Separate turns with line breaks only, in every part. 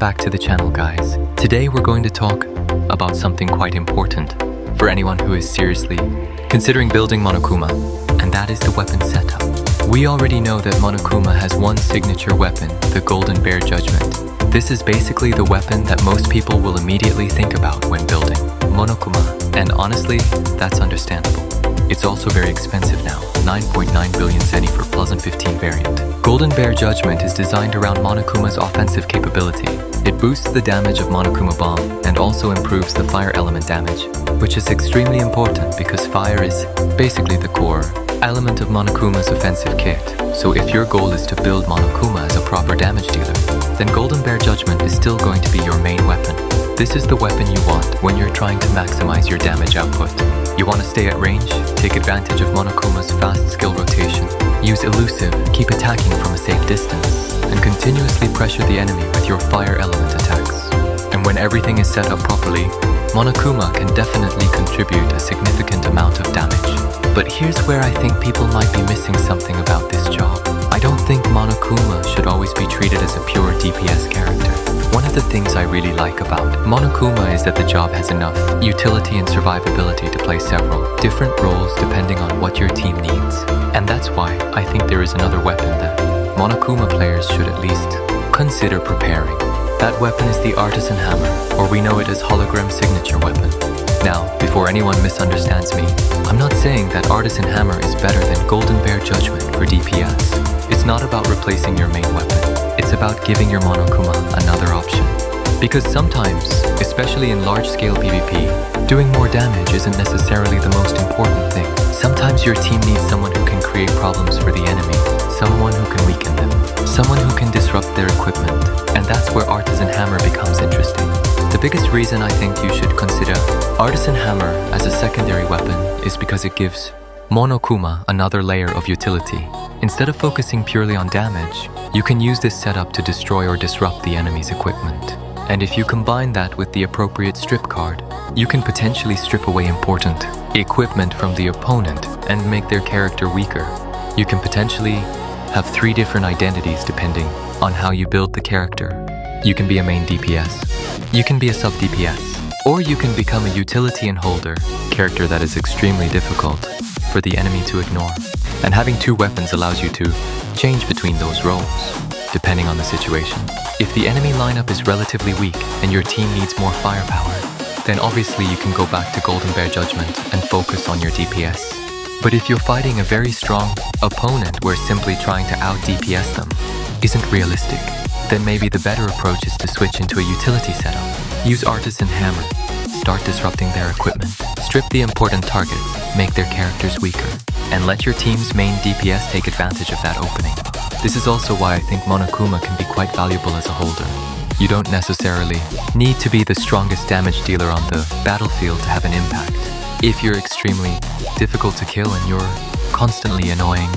back to the channel, guys. Today we're going to talk about something quite important for anyone who is seriously considering building Monokuma, and that is the weapon setup. We already know that Monokuma has one signature weapon, the Golden Bear Judgment. This is basically the weapon that most people will immediately think about when building Monokuma, and honestly, that's understandable. It's also very expensive now, 9.9 billion zeni for Plus 15 variant. Golden Bear Judgment is designed around Monokuma's offensive capability. It boosts the damage of Monokuma Bomb and also improves the fire element damage, which is extremely important because fire is basically the core element of Monokuma's offensive kit. So if your goal is to build Monokuma as a proper damage dealer, then Golden Bear Judgment is still going to be your main weapon. This is the weapon you want when you're trying to maximize your damage output. You want to stay at range, take advantage of Monokuma's fast skill rotation, use elusive, keep attacking from a safe distance, and continuously pressure the enemy with your fire element attacks. And when everything is set up properly, Monokuma can definitely contribute a significant amount of damage. But here's where I think people might be missing something about this job. I don't think Monokuma should always be treated as a pure DPS character. One of the things I really like about Monokuma is that the job has enough utility and survivability to play several different roles depending on what your team needs. And that's why I think there is another weapon that Monokuma players should at least consider preparing. That weapon is the Artisan Hammer, or we know it as Hologram Signature Weapon. Now, before anyone misunderstands me, I'm not saying that Artisan Hammer is better than Golden Bear Judgment for DPS. It's not about replacing your main weapon. It's about giving your Monokuma another option. Because sometimes, especially in large-scale PvP, doing more damage isn't necessarily the most important thing. Sometimes your team needs someone who can create problems for the enemy, someone who can weaken them, someone who can disrupt their equipment, and that's where Artisan Hammer becomes interesting. The biggest reason I think you should consider Artisan Hammer as a secondary weapon is because it gives Monokuma another layer of utility. Instead of focusing purely on damage, you can use this setup to destroy or disrupt the enemy's equipment. And if you combine that with the appropriate strip card, you can potentially strip away important equipment from the opponent and make their character weaker. You can potentially have 3 different identities depending on how you build the character. You can be a main DPS, you can be a sub-DPS, or you can become a utility and holder character that is extremely difficult for the enemy to ignore. And having 2 weapons allows you to change between those roles, depending on the situation. If the enemy lineup is relatively weak and your team needs more firepower, then obviously you can go back to Golden Bear Judgment and focus on your DPS. But if you're fighting a very strong opponent where simply trying to out-DPS them isn't realistic, then maybe the better approach is to switch into a utility setup. Use Artisan Hammer, start disrupting their equipment, strip the important targets, make their characters weaker, and let your team's main DPS take advantage of that opening. This is also why I think Monokuma can be quite valuable as a holder. You don't necessarily need to be the strongest damage dealer on the battlefield to have an impact. If you're extremely difficult to kill and you're constantly annoying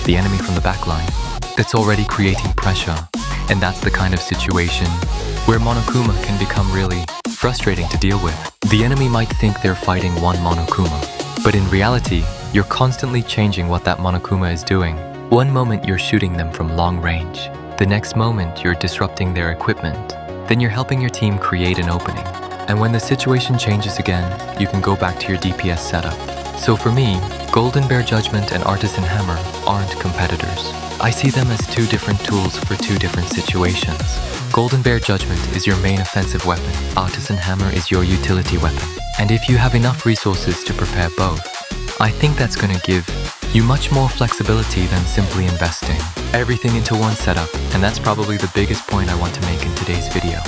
the enemy from the backline, that's already creating pressure, and that's the kind of situation where Monokuma can become really frustrating to deal with. The enemy might think they're fighting one Monokuma, but in reality, you're constantly changing what that Monokuma is doing. One moment you're shooting them from long range, the next moment you're disrupting their equipment, then you're helping your team create an opening. And when the situation changes again, you can go back to your DPS setup. So for me, Golden Bear Judgment and Artisan Hammer aren't competitors. I see them as 2 different tools for 2 different situations. Golden Bear Judgment is your main offensive weapon, Artisan Hammer is your utility weapon. And if you have enough resources to prepare both, I think that's going to give you much more flexibility than simply investing everything into one setup, and that's probably the biggest point I want to make in today's video.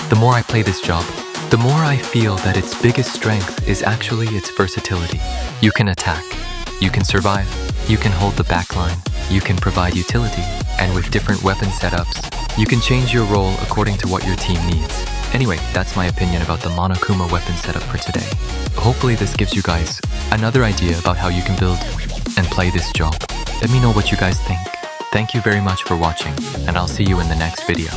The more I play this job, the more I feel that its biggest strength is actually its versatility. You can attack, you can survive, you can hold the backline, you can provide utility, and with different weapon setups, you can change your role according to what your team needs. Anyway, that's my opinion about the Monokuma weapon setup for today. Hopefully this gives you guys another idea about how you can build and play this job. Let me know what you guys think. Thank you very much for watching, and I'll see you in the next video.